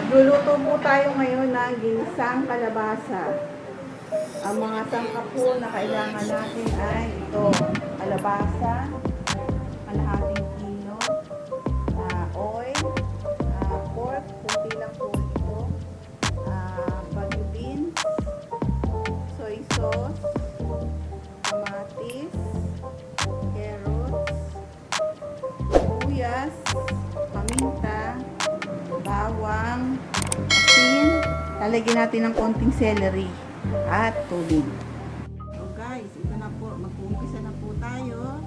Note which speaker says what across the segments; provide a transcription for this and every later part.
Speaker 1: Magluluto po tayo ngayon ng ginisang kalabasa. Ang mga sangkap po na kailangan natin ay ito, kalabasa, kalahating kilo, oil, pork, kunti lang po ito, bagu beans, soy sauce, kamatis, carrots, sibuyas, paminta, bawang, asin, lalagyan natin ng konting celery at tubig. So guys, ito na po, mag-uumpisa na po tayo.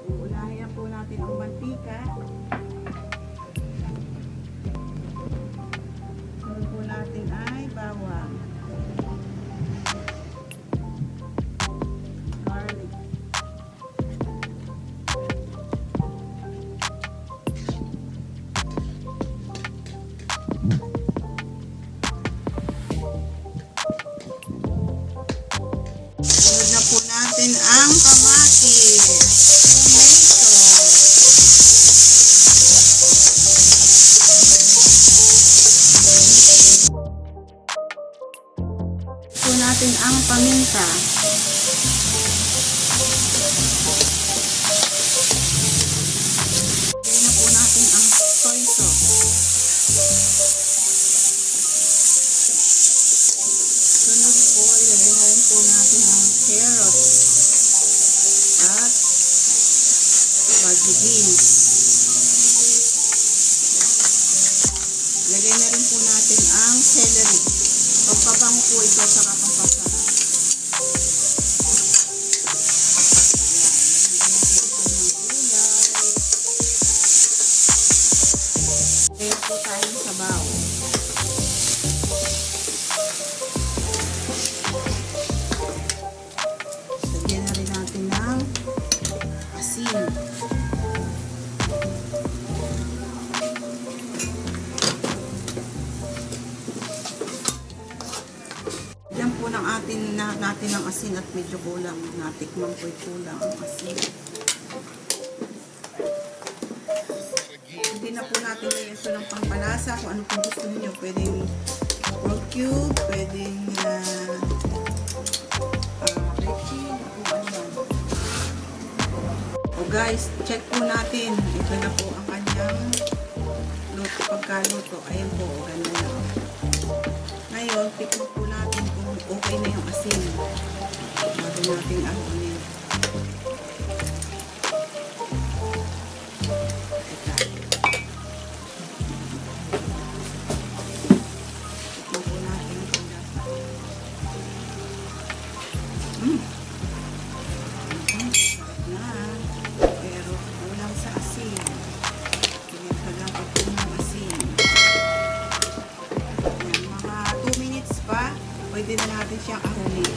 Speaker 1: Uunahin po natin ang mantika. Sunod po natin ay bawang, garlic, sunod na po natin ang kamatis, tomato. Po natin ang paminta. Lagyan na po natin ang soy sauce. Sunod po, ilagay na rin po natin ang carrots at bagu beans. Ilagay na rin po natin ang celery. Pampabango po ito sa pampasarap. Ayan po tayong sabaw. Lagyan na rin natin ng asin. Yan po ng natin ng asin at medyo kulang. Natikman po kulang ang asin. Hindi na po natin ngayon ito ng pangpalasa. Kung ano pong gusto niyo, pwedeng pork cube, pwedeng rechie, kung ano man. O guys, check po natin. Ito na po ang kanyang pagkaluto. Ayan po, ganda na. Ngayon, tikman po natin kung okay na yung asin. Bago natin ang unin. Tikman po natin kung lasa. Sarap na. Pero kulang sa asin. Pinagkalang ko po ng asin. Mga 2 minutes pa, pwede na natin siyang ahunin.